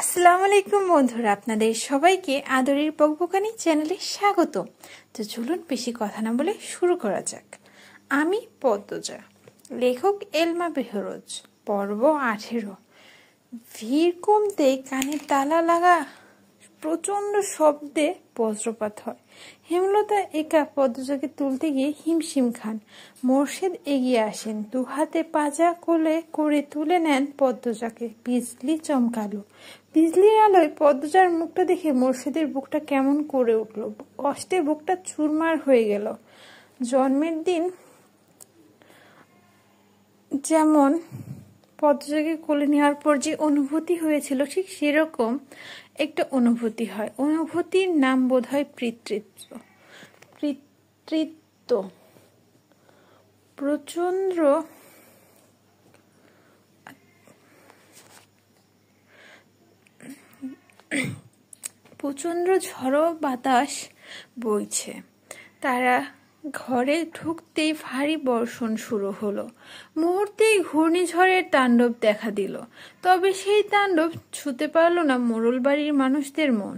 আসসালামু আলাইকুম বন্ধুরা, আপনাদের সবাইকে আদরের বকবকানি চ্যানেলে স্বাগত। তো চলুন বেশি কথা না বলে শুরু করা যাক। আমি পদ্মজা, লেখক এলমা বেহরোজ, পর্ব 18। ভিড় কমতে কানে তালা লাগা প্রচণ্ড শব্দে বজ্রপাত হয়। হেমলতা একা পদ্মজাকে তুলতে গিয়ে হিমশিম খান। মোর্শেদ এগিয়ে আসেন, দু হাতে পাজা কোলে করে তুলে নেন পদ্মজাকে। বিজলি চমকালো। বিজলির আলোয় পদ্মজার মুখটা দেখে মোর্শেদের বুকটা কেমন করে উঠল। কষ্টে বুকটা চুরমার হয়ে গেল। জন্মের দিন যেমন পদ্মজাকে কোলে নেওয়ার পর যে অনুভূতি হয়েছিল, ঠিক সেরকম একটা অনুভূতি হয়। অনুভূতির নাম বোধ হয় পিতৃত্ব। প্রচন্ড ঝড়ো বাতাস বইছে। তারা ঘরে ঢুকতেই ভারী বর্ষণ শুরু হলো। মুহূর্তেই ঘূর্ণিঝড়ের তাণ্ডব দেখা দিল। তবে সেই তাণ্ডব ছুঁতে পারল না মোড়ল বাড়ির মানুষদের মন।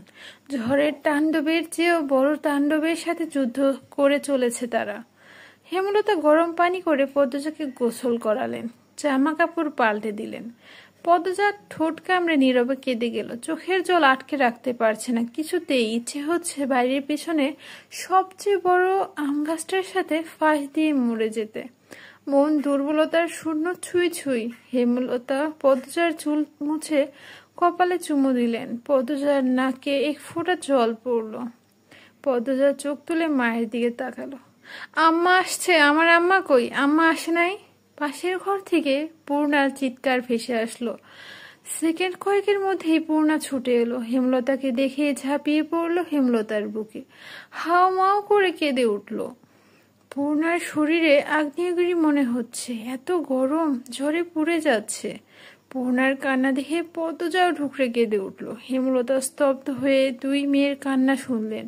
ঝড়ের তাণ্ডবের চেয়েও বড় তাণ্ডবের সাথে যুদ্ধ করে চলেছে তারা। হেমলতা গরম পানি করে পদ্মজাকে গোসল করালেন, জামা কাপড় পাল্টে দিলেন। পদ্মজা ঠোঁট কামড়ে নীরবে কেঁদে গেল। চোখের জল আটকে রাখতে পারছে না কিছুতেই। ইচ্ছে হচ্ছে বাড়ির পিছনে সবচেয়ে বড় আম গাছটার সাথে ফাঁস দিয়ে মরে যেতে। মন দুর্বলতার শূন্য ছুঁই ছুঁই। হেমলতা পদ্মজার চুল মুছে কপালে চুমু দিলেন। পদ্মজার নাকে এক ফোঁটা জল পড়ল। পদ্মজা চোখ তুলে মায়ের দিকে তাকালো। আম্মা আসছে। আমার আম্মা কই? আম্মা আসে নাই? পাশের ঘর থেকে পূর্ণার চিৎকার ভেসে আসলো। সেকেন্ড কয়েকের মধ্যেই পূর্ণা ছুটে এলো। হেমলতাকে দেখে ঝাঁপিয়ে পড়ল হেমলতার বুকে। হাও মাও করে কেঁদে উঠল। পূর্ণার শরীরে আগ্নেয়গিরি মনে হচ্ছে, এত গরম, ঝড়ে পুড়ে যাচ্ছে। পূর্ণার কান্না দেখে পদ্মজাও ঢুকরে কেঁদে উঠল। হেমলতা স্তব্ধ হয়ে দুই মেয়ের কান্না শুনলেন।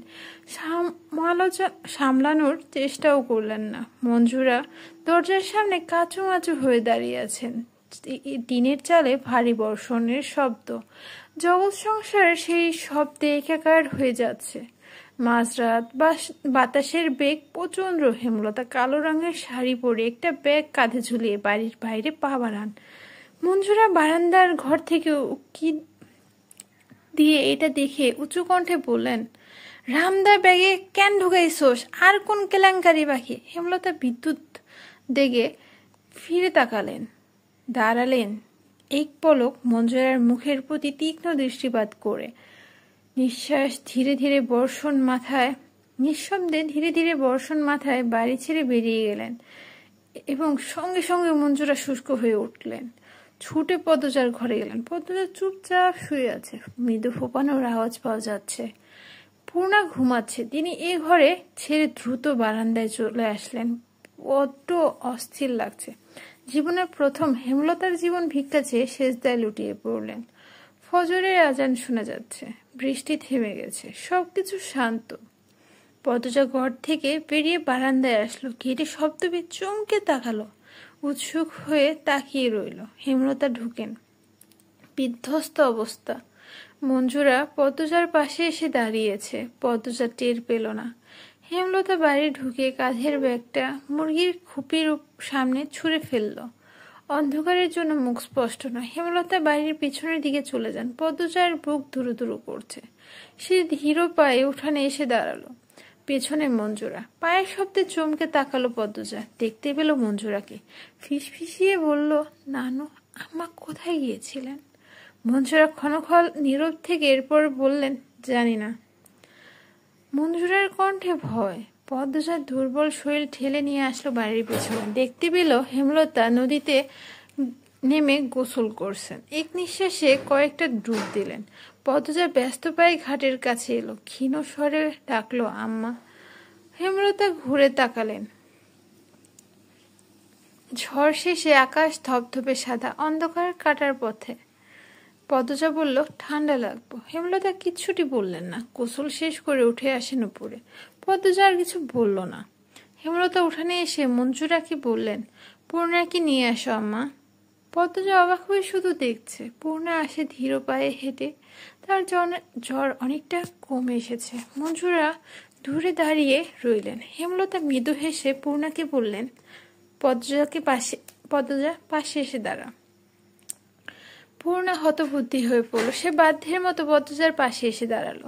সামলানোর চেষ্টাও করলেন না। মঞ্জুরা দরজার সামনে কাঁচুমাচু হয়ে দাঁড়িয়ে আছেন। টিনের চালে ভারী বর্ষণের শব্দ। জগৎ সংসার সেই শব্দে একাকার হয়ে যাচ্ছে। মাঝরাত, বাতাসের বেগ প্রচন্ড। হেমলতা কালো রঙের শাড়ি পরে একটা ব্যাগ কাঁধে ঝুলিয়ে বাড়ির বাইরে পা বাড়ান। মঞ্জুরা বারান্দার ঘর থেকে উকি দিয়ে এটা দেখে উঁচু কণ্ঠে বললেন, রামদা ব্যাগে কেন ঢুকাইছোস? আর কোন কেলেঙ্কারি বাকি? হেমলতা বিদ্যুৎ দেগে ফিরে তাকালেন, দাঁড়ালেন এক পলক মঞ্জুরার মুখের প্রতি তীক্ষ্ণ দৃষ্টিপাত করে। নিঃশব্দে ধীরে ধীরে বর্ষণ মাথায় বাড়ি ছেড়ে বেরিয়ে গেলেন এবং সঙ্গে সঙ্গে মঞ্জুরা শুষ্ক হয়ে উঠলেন। ছুটে পদ্মজার ঘরে গেলেন। পদ্মজা চুপচাপ শুয়ে আছে। মৃদু ফোপানোর আওয়াজ পাওয়া যাচ্ছে। পূর্ণা ঘুমাচ্ছে। তিনি এ ঘরে ছেড়ে দ্রুত বারান্দায় চলে আসলেন। বড্ড অস্থির লাগছে। জীবনের প্রথম হেমলতার জীবন ভিক্ষা চেয়ে সেজদায় লুটিয়ে পড়লেন। ফজরের আজান শোনা যাচ্ছে। বৃষ্টি থেমে গেছে। সবকিছু শান্ত। পদ্মজা ঘর থেকে বেরিয়ে বারান্দায় আসলো। গেটে শব্দ পেয়ে চমকে তাকালো। উৎসুক হয়ে তাকিয়ে রইল। হেমলতা ঢুকেন। বিধ্বস্ত অবস্থা। মঞ্জুরা পদ্মজার পাশে এসে দাঁড়িয়েছে। পদ্মজা টের পেল না। হেমলতা বাড়ি ঢুকে কাঁধের ব্যাগটা মুরগির খুপির সামনে ছুঁড়ে ফেলল। অন্ধকারের জন্য মুখ স্পষ্ট নয়। হেমলতা বাড়ির পিছনের দিকে চলে যান। পদ্মজার বুক ধুরু ধুরু করছে। সে ধীর পায়ে উঠানে এসে দাঁড়ালো। পেছনে মঞ্জুরা। পায়ের শব্দে চমকে তাকালো পদ্মজা। দেখতে পেল মঞ্জুরাকে। ফিসফিসিয়ে বলল, নানু, আম্মা কোথায় গিয়েছিলেন? মঞ্জুরা ক্ষণকাল নীরব থেকে এরপর বললেন, জানি না। মঞ্জুরার কণ্ঠে ভয়। পদ্মজার দুর্বল শরীর ঠেলে নিয়ে আসলো বাড়ির পেছনে। দেখতে পেল হেমলতা নদীতে নেমে গোসল করছেন। এক নিঃশ্বাসে কয়েকটা ডুব দিলেন। পদ্মজা ব্যস্ত পায়ে ঘাটের কাছে এলো। ক্ষীণ স্বরে ডাকলো, আম্মা। হেমলতা ঘুরে তাকালেন। ঝড় শেষে আকাশ ধপধপে সাদা, অন্ধকার কাটার পথে। পদ্মজা বলল, ঠান্ডা লাগবো। হেমলতা কিচ্ছুটি বললেন না। গোসল শেষ করে উঠে আসেন উপরে। পদ্মজা আর কিছু বলল না। হেমলতা উঠানে এসে মঞ্জুরাকে বললেন, পূর্ণাকে নিয়ে আসো আম্মা। পদ্মজা অবাক হয়ে শুধু দেখছে। পূর্ণা আসে ধীর পায়ে হেঁটে, তার জ্বর অনেকটা কমে এসেছে। মঞ্জুরা দূরে দাঁড়িয়ে রইলেন। হেমলতা মৃদু হেসে পূর্ণাকে বললেন, পদ্মজা পাশে এসে দাঁড়া। পূর্ণা হতবুদ্ধি হয়ে পড়ল। সে বাধ্যের মতো পদ্মজার পাশে এসে দাঁড়ালো।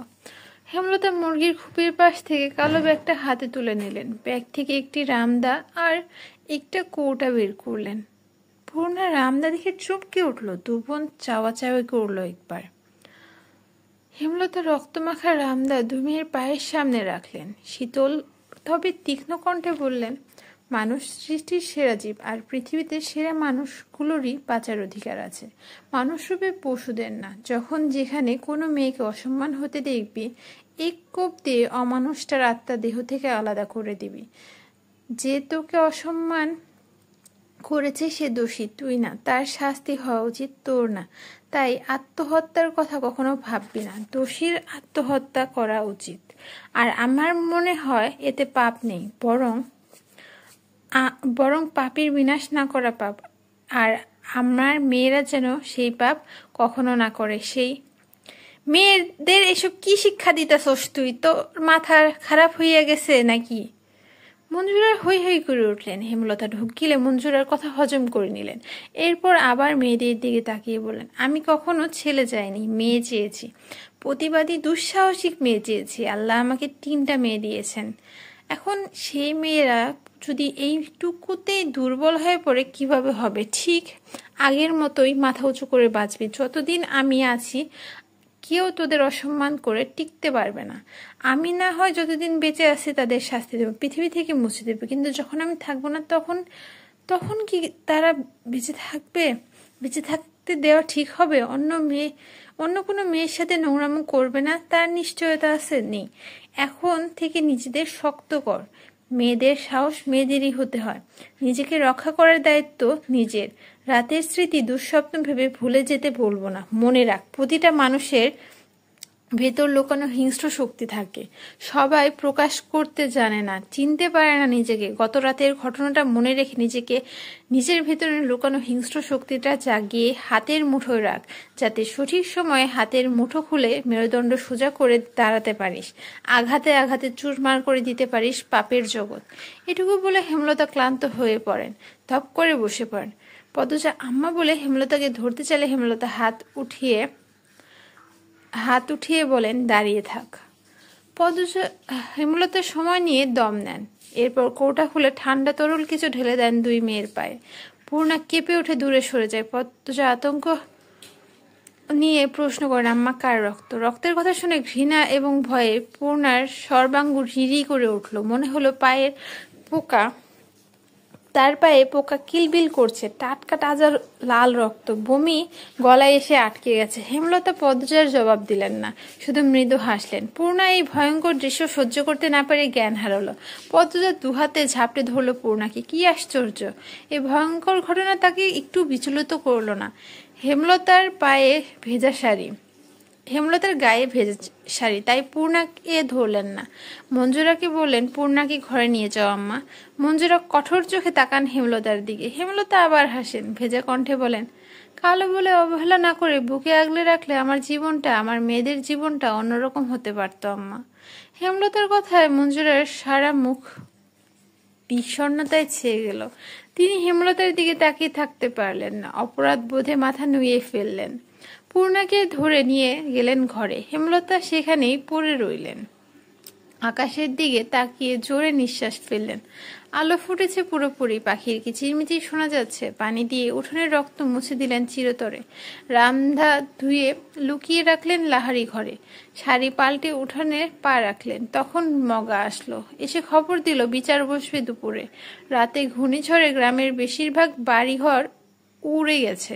হেমলতা মুরগির খুপির পাশ থেকে কালো ব্যাগটা হাতে তুলে নিলেন। ব্যাগ থেকে একটি রামদা আর একটা কৌটা বের করলেন। পূর্ণা রামদা দেখে চমকে উঠল। দুবোন চাওয়াচাওয়ি করলো একবার। হেমলতা রক্তমাখা রামদা মেয়ের পায়ের সামনে রাখলেন। শীতল তবে তীক্ষ্ণ কণ্ঠে বললেন, মানুষ সৃষ্টির সেরা জীব, আর পৃথিবীতে সেরা মানুষগুলোরই বাঁচার অধিকার আছে, মানুষরূপে পশুদের না। যখন যেখানে কোনো মেয়েকে অসম্মান হতে দেখবি, এক কোপ দিয়ে অমানুষটার আত্মা দেহ থেকে আলাদা করে দিবি। যে তোকে অসম্মান করেছে সে দোষী, তুই না। তার শাস্তি হওয়া উচিত, তোর না। তাই আত্মহত্যার কথা কখনো ভাববি না। দোষীর আত্মহত্যা করা উচিত। আর আমার মনে হয় এতে পাপ নেই, বরং পাপীর বিনাশ না করা পাপ। আর আমার মেয়েরা যেন সেই পাপ কখনো না করে। সেই মেয়েদের এসব কি শিক্ষা দিতেছস তুই? তোর মাথা খারাপ হইয়া গেছে নাকি? মঞ্জুরা হৈ হৈ করে উঠলেন। হেমলতা ঢুকিলে মঞ্জুরার কথা হজম করে নিলেন। এরপর আবার মেয়েদের দিকে তাকিয়ে বললেন, আমি কখনো ছেলে চাইনি, মেয়ে চেয়েছি। প্রতিবাদী দুঃসাহসিক মেয়ে চেয়েছি। আল্লাহ আমাকে 3টা মেয়ে দিয়েছেন। এখন সেই মেয়েরা যদি এইটুকুতেই দুর্বল হয়ে পড়ে কিভাবে হবে? ঠিক আগের মতোই মাথা উঁচু করে বাঁচবে। যতদিন আমি আছি কেউ তোদের অসম্মান করে টিকতে পারবে না। আমি না হয় যতদিন বেঁচে আছি তাদের শাস্তি দেবো, পৃথিবী থেকে মুছে দেবো। কিন্তু যখন আমি থাকবো না, তখন কি তারা বেঁচে থাকবে? বেঁচে থাকতে দেওয়া ঠিক হবে? অন্য কোনো মেয়ের সাথে নোংরামো করবে না, তার নিশ্চয়তা আছে? নেই। এখন থেকে নিজেদের শক্ত কর। মেয়েদের সাহস মেয়েদেরই হতে হয়। নিজেকে রক্ষা করার দায়িত্ব নিজের। রাতের স্মৃতি দুঃস্বপ্ন ভেবে ভুলে যেতে বলবো না। মনে রাখ, প্রতিটা মানুষের ভেতর লুকানো হিংস্র শক্তি থাকে। সবাই প্রকাশ করতে জানে না, চিনতে পারে না নিজেকে। গত রাতের ঘটনাটা মনে রেখে নিজের ভেতরে লুকানো হিংস্র শক্তিটা জাগিয়ে হাতের মুঠোয় রাখ, যাতে সঠিক সময়ে হাতের মুঠো খুলে মেরুদণ্ড সোজা করে দাঁড়াতে পারিস। আঘাতে আঘাতে চুরমার করে দিতে পারিস পাপের জগৎ। এটুকু বলে হেমলতা ক্লান্ত হয়ে পড়েন। ধপ করে বসে পড়েন। পদ্মজা আম্মা বলে হেমলতাকে ধরতে চাইলে হেমলতা হাত উঠিয়ে বলেন, দাঁড়িয়ে থাক। পদ্মজা হেমলতার সময় নিয়ে দম নেন। এরপর কৌটা খুলে ঠান্ডা তরল কিছু ঢেলে দেন 2 মেয়ের পায়ে। পূর্ণা কেঁপে উঠে দূরে সরে যায়। পদ্মজা আতঙ্ক নিয়ে প্রশ্ন করেন, আম্মা কার রক্ত? রক্তের কথা শুনে ঘৃণা এবং ভয়ে পূর্ণার সর্বাঙ্গ রিরি করে উঠল। মনে হলো তার পায়ে পোকা কিলবিল করছে। টাটকা তাজা লাল রক্ত। বমি গলায় এসে আটকে গেছে। হেমলতা পদ্মজার জবাব দিলেন না, শুধু মৃদু হাসলেন। পূর্ণা এই ভয়ঙ্কর দৃশ্য সহ্য করতে না পেরে জ্ঞান হারালো। পদ্মজা 2 হাতে ঝাপটে ধরল পূর্ণাকে। কি আশ্চর্য! এই ভয়ঙ্কর ঘটনা তাকে একটু বিচলিত করল না। হেমলতার গায়ে ভেজা শাড়ি, তাই পূর্ণাকে ধরলেন না। মঞ্জুরাকে বললেন, পূর্ণাকে ঘরে নিয়ে যাও আম্মা। মঞ্জুরা কঠোর চোখে তাকান হেমলতার দিকে। হেমলতা আবার হাসেন, ভেজা কণ্ঠে বলেন, কালো বলে অবহেলা না করে বুকে আগলে রাখলে আমার মেয়েদের জীবনটা অন্যরকম হতে পারত আম্মা। হেমলতার কথায় মঞ্জুরার সারা মুখ বিষণ্ণতায় ছেয়ে গেল। তিনি হেমলতার দিকে তাকিয়ে থাকতে পারলেন না। অপরাধ বোধে মাথা নুইয়ে ফেললেন। পূর্ণাকে ধরে নিয়ে গেলেন ঘরে। হেমলতা সেখানেই পড়ে রইলেন। আকাশের দিকে তাকিয়ে জোরে নিঃশ্বাস ফেললেন। আলো ফুটেছে পুরোপুরি। পাখির কিচিরমিচির শোনা যাচ্ছে। পানি দিয়ে উঠোনের রক্ত মুছে দিলেন চিরতরে। রামদা ধুয়ে লুকিয়ে রাখলেন লাহারি ঘরে। শাড়ি পাল্টে উঠানে পা রাখলেন। তখন মগা আসলো। এসে খবর দিল বিচার বসবে দুপুরে। রাতে ঘূর্ণিঝড়ে গ্রামের বেশিরভাগ বাড়িঘর উড়ে গেছে।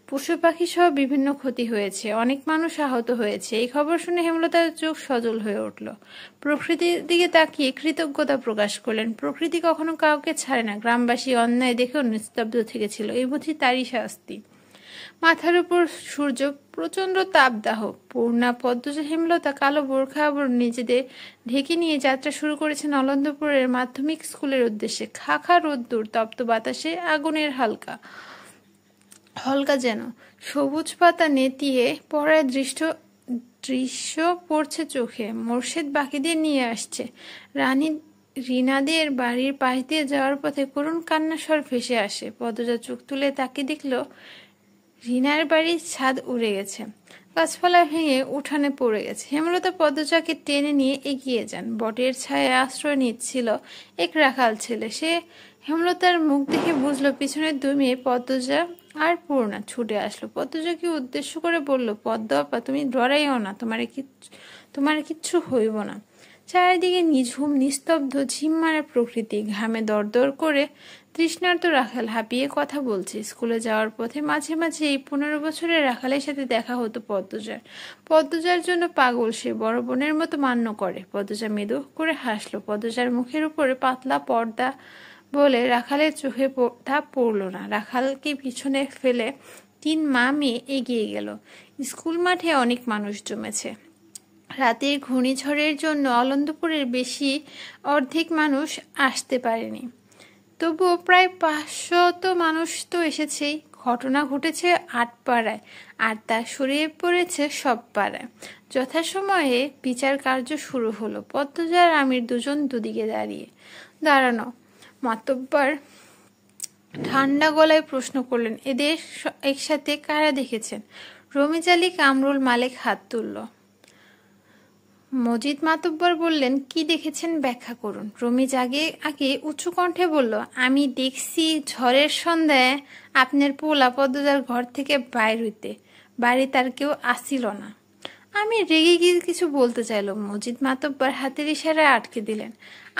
পশু পাখি সহ বিভিন্ন ক্ষতি হয়েছে। অনেক মানুষ আহত হয়েছে। এই খবর শুনে হেমলতার চোখ সজল হয়ে উঠল। প্রকৃতির দিকে তাকিয়ে কৃতজ্ঞতা প্রকাশ করলেন। প্রকৃতি কখনো কাউকে ছাড়ে না। গ্রামবাসী অন্যায় দেখেও নিস্তব্ধ থেকেছিল। এই বুঝি তারই শাস্তি। মাথার উপর সূর্য, প্রচন্ড তাপদাহ। পূর্ণা, পদ্মজা, হেমলতা কালো বোরখা আবরণ নিজেদের ঢেকে নিয়ে যাত্রা শুরু করেছেন অলন্দপুরের মাধ্যমিক স্কুলের উদ্দেশ্যে। খাখা রোদ্দুর, তপ্ত বাতাসে আগুনের হালকা হলকা যেন সবুজ পাতা নেতিয়ে পড়ার দৃশ্য পড়ছে চোখে। মোর্শেদ বাকিদের নিয়ে আসছে। রানী রিনাদের বাড়ির পাশ দিয়ে যাওয়ার পথে করুণ কান্নার স্বর ভেসে আসে। পদজা চোখ তুলে তাকে দেখল রিনার বাড়ির ছাদ উড়ে গেছে, গাছপালা ভেঙে উঠানে পড়ে গেছে। হেমলতা পদজাকে টেনে নিয়ে এগিয়ে যান। বটের ছায়ায় আশ্রয় নিচ্ছিল এক রাখাল ছেলে। সে হেমলতার মুখ দেখে বুঝলো পিছনের দুই মেয়ে পদ্মজা আর পূর্ণা ছুটে আসলো। পদ্মজাকে উদ্দেশ্য করে বলল, পদ্ম আপা, তুমি ডরাইও না, তোমার কিচ্ছু হইব না। চারিদিকে নিঝুম নিস্তব্ধ ঝিমমারা প্রকৃতি। ঘামে দরদর করে তৃষ্ণার্ত রাখাল হাঁপিয়ে কথা বলছে। স্কুলে যাওয়ার পথে মাঝে মাঝে এই 15 বছরের রাখালের সাথে দেখা হতো পদ্মজার জন্য পাগল সে, বড় বোনের মতো মান্য করে। পদ্মজা মৃদু করে হাসলো। পদ্মজার মুখের উপরে পাতলা পর্দা বলে রাখালের চোখে তা পড়ল না। রাখালকে পিছনে ফেলে 3 মা মেয়ে এগিয়ে গেল। স্কুল মাঠে অনেক মানুষ জমেছে। রাতের ঘূর্ণিঝড়ের জন্য আনন্দপুরের অর্ধেক মানুষ আসতে পারেনি, তবুও প্রায় 500 মানুষ তো এসেছেই। ঘটনা ঘটেছে 8 পাড়ায়, আর তা ছড়িয়ে পড়েছে সব পাড়ায়। যথাসময়ে বিচার কার্য শুরু হলো। পদ্মজা আর আমির দুজন দুদিকে দাঁড়ানো। মাতব্বর ঠান্ডা গলায় প্রশ্ন করলেন, এদের একসাথে কারা দেখেছেন? রমিজ আলী কামরুল মালেক হাত তুলল। মজিদ মাতব্বর বললেন, কি দেখেছেন ব্যাখ্যা করুন। রমিজ আগে উঁচু কণ্ঠে বলল, আমি দেখছি ঝড়ের সন্ধ্যায় আপনার পোলা পদ্মজার ঘর থেকে বাইর হইতে, বাড়ি তার কেউ আসিল না। আমি রেগে গিয়ে কিছু বলতে চাইল। মজিদ মাতব্বর হাতের ইশারায় আটকে দিলেন।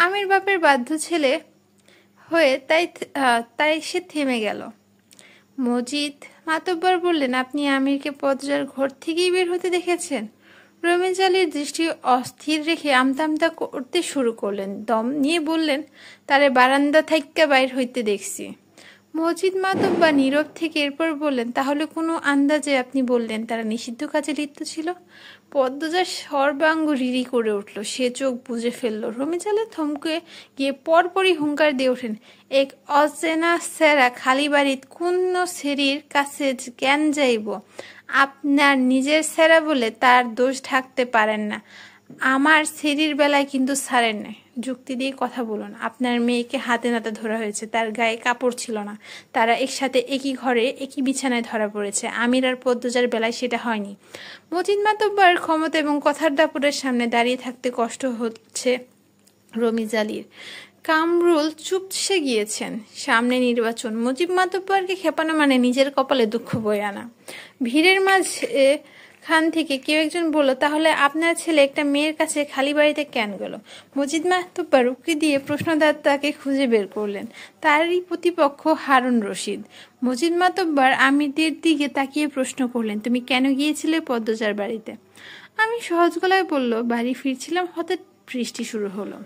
আমির বাপের বাধ্য ছেলে হয়ে তাই সে থেমে গেল। মজিদ মাতব্বর বললেন, আপনি আমিরকে পদ্মজার ঘর থেকেই বের হতে দেখেছেন? রমিজ আলীর দৃষ্টি অস্থির রেখে আমতা করতে শুরু করলেন। দম নিয়ে বললেন, তারে বারান্দা থাইক্কা বাইর হইতে দেখছি। মজিদ মাতব্বর নীরব থেকে এরপর বললেন, তাহলে কোনো আন্দাজে আপনি বললেন তারা নিষিদ্ধ কাজে লিপ্ত ছিল? পদ্মজার সর্বাঙ্গ রিরি করে উঠল। সে চোখ বুজে ফেলল। রমিজ আলী থমকে গিয়ে পরপরই হুঙ্কার দিয়ে ওঠেন, এক অচেনা সেরা খালি বাড়িত কোন সেরির কাছে জ্ঞান যাইব? আপনার নিজের সেরা বলে তার দোষ ঢাকতে পারেন না, আমার সেরির বেলায় কিন্তু ছাড়েন না। যুক্তি দিয়ে কথা বলুন। আপনার মেয়েকে হাতে নাতে ধরা হয়েছে, তার গায়ে কাপড় ছিল না, তারা একসাথে একই ঘরে একই বিছানায় ধরা পড়েছে। আমির আর পদ্মজার বেলায় সেটা হয়নি। মজিদ মাতব্বর ক্ষমতা এবং কথার দাপটের সামনে দাঁড়িয়ে থাকতে কষ্ট হচ্ছে রমিজ আলীর। কামরুল চুপসে গিয়েছেন। সামনে নির্বাচন। মজিদ মাতব্বরকে খেপানো মানে নিজের কপালে দুঃখ বয়ে আনা। ভিড়ের মাঝে খান থেকে কেউ একজন বলল, তাহলে আপনার ছেলে একটা মেয়ের কাছে খালি বাড়িতে কেন গেল? মজিদ মাতব্বর উকি দিয়ে প্রশ্নদাতাকে খুঁজে বের করলেন। তারই প্রতিপক্ষ হারুন রশিদ। মজিদ মাতব্বর আমিরদের দিকে তাকিয়ে প্রশ্ন করলেন, তুমি কেন গিয়েছিলে পদ্মজার বাড়িতে? আমি সহজ গলায় বলল, বাড়ি ফিরছিলাম, হঠাৎ বৃষ্টি শুরু হলো।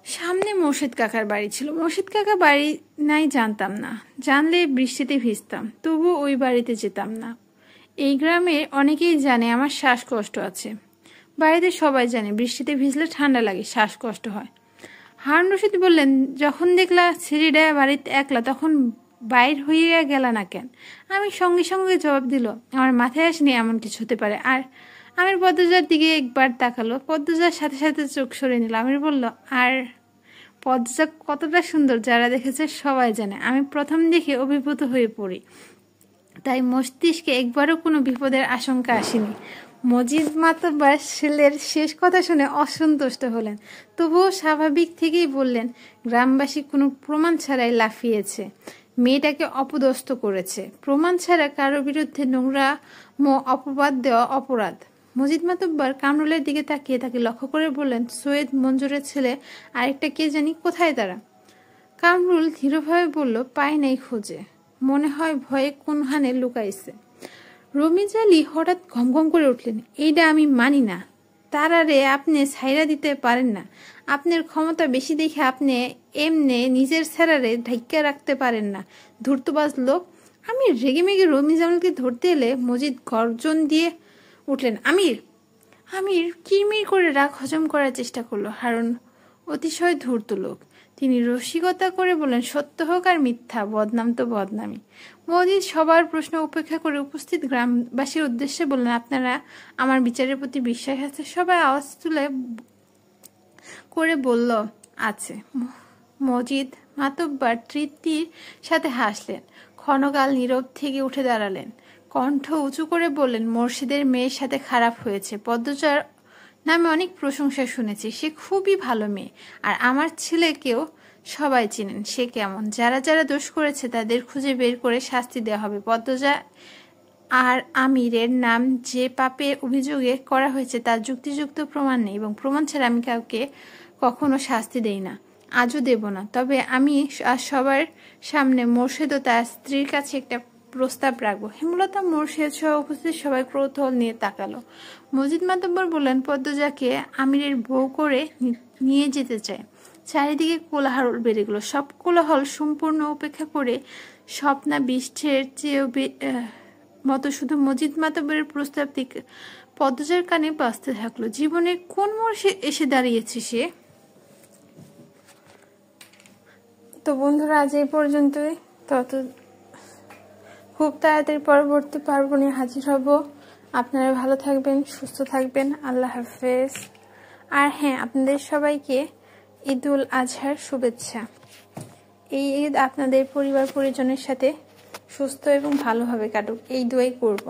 সামনে মোর্শেদ কাকার বাড়ি ছিল। মোর্শেদ কাকা বাড়ি নাই জানতাম না, জানলে বৃষ্টিতে ভিজতাম, তবু ওই বাড়িতে যেতাম না। এই গ্রামে অনেকেই জানে আমার শ্বাসকষ্ট আছে। বাড়িতে সবাই জানে বৃষ্টিতে ভিজলে ঠান্ডা লাগে, শ্বাসকষ্ট হয়। হারুন রশিদ বললেন, যখন দেখলা ছেড়িডা বাড়িতে একলা, তখন বাইর হইয়া গেলা না কেন? আমি সঙ্গে সঙ্গে জবাব দিল, আমার মাথায় আসেনি এমন কিছু হতে পারে। আর আমির পদ্মজার দিকে একবার তাকালো। পদ্মজার সাথে সাথে চোখ সরে নিল। আমির বলল, আর পদ্মজা কতটা সুন্দর যারা দেখেছে সবাই জানে। আমি প্রথম দেখে অভিভূত হয়ে পড়ি, তাই মস্তিষ্কে একবারও কোনো বিপদের আশঙ্কা আসেনি। মজিদ মাতব্বর ছেলের শেষ কথা শুনে অসন্তুষ্ট হলেন, তবুও স্বাভাবিক থেকেই বললেন, গ্রামবাসী কোনো প্রমাণ ছাড়াই লাফিয়েছে, মেয়েটাকে অপদস্থ করেছে। প্রমাণ ছাড়া কারো বিরুদ্ধে নোংরা অপবাদ দেওয়া অপরাধ। মজিদ মাতব্বর কামরুলের দিকে তাকিয়ে তাকে লক্ষ্য করে বললেন, সৈয়দ মঞ্জুরের ছেলে আরেকটা কে জানি, কোথায় তারা? কামরুল ধীরভাবে বলল, পায় নাই খোঁজে, মনে হয় ভয়ে কোনখানে লুকাইছে। রমিজ আলী হঠাৎ ঘমঘম করে উঠলেন, এইটা আমি মানি না। তারারে আপনি ছাইরা দিতে পারেন না। আপনার ক্ষমতা বেশি দেখে আপনি এমনে নিজের ছেড়ারে ঢাইকা রাখতে পারেন না, ধূর্তবাজ লোক। আমি রেগেমেগে রমিজ আলীকে ধরতে এলে মজিদ গর্জন দিয়ে উঠলেন, আমির কিরমির করে রাগ হজম করার চেষ্টা করলো। হারুন অতিশয় ধূর্ত লোক, তিনি রসিকতা করে বললেন, সত্য হোক আর মিথ্যা, বদনাম তো বদনামই। মজিদ সবার প্রশ্ন উপেক্ষা করে উপস্থিত গ্রামবাসীর উদ্দেশ্যে বললেন, আপনারা আমার বিচারের প্রতি বিশ্বাস আছে? সবাই আওয়াজ তুলে করে বলল, আছে। মজিদ মাতব্বর তৃপ্তির সাথে হাসলেন, ক্ষণকাল নীরব থেকে উঠে দাঁড়ালেন, কণ্ঠ উঁচু করে বললেন, মোর্শেদের মেয়ের সাথে খারাপ হয়েছে। পদ্মজার নামে অনেক প্রশংসা শুনেছি, সে খুবই ভালো মেয়ে, আর আমার ছেলেকেও সবাই চেনেন, সে কেমন। যারা যারা দোষ করেছে তাদের খুঁজে বের করে শাস্তি দেওয়া হবে। পদ্মজা আর আমিরের নাম যে পাপের অভিযোগে করা হয়েছে তার যুক্তিযুক্ত প্রমাণ নেই, এবং প্রমাণ ছাড়া আমি কাউকে কখনো শাস্তি দেই না, আজও দেব না। তবে আমি আজ সবার সামনে মোর্শেদ ও তার স্ত্রীর কাছে একটা প্রস্তাব রাখবো। হেমলতা, মোর্শেদ সহ উপস্থিত সবাই কৌতূহল নিয়ে তাকালো। মজিদ মাতব্বর বললেন, পদ্মজাকে আমিরের বউ করে নিয়ে যেতে চায়। চারিদিকে কোলাহল বেড়ে গেল। সব কোলাহল সম্পূর্ণ উপেক্ষা করে স্বপ্না বৃষ্টির চেয়েও মতো শুধু মজিদ মাতব্বরের প্রস্তাবটি পদ্মজার কানে বাজতে থাকলো। জীবনের কোন মোড়ে এসে দাঁড়িয়েছে সে? তো বন্ধুরা, আজ এই পর্যন্তই। খুব তাড়াতাড়ি পরবর্তী পর্ব নিয়ে হাজির হব। আপনারা ভালো থাকবেন, সুস্থ থাকবেন। আল্লাহ হাফেজ। আর হ্যাঁ, আপনাদের সবাইকে ঈদুল আজহার শুভেচ্ছা। এই ঈদ আপনাদের পরিবার পরিজনের সাথে সুস্থ এবং ভালোভাবে কাটুক, এই দোয়াই করব।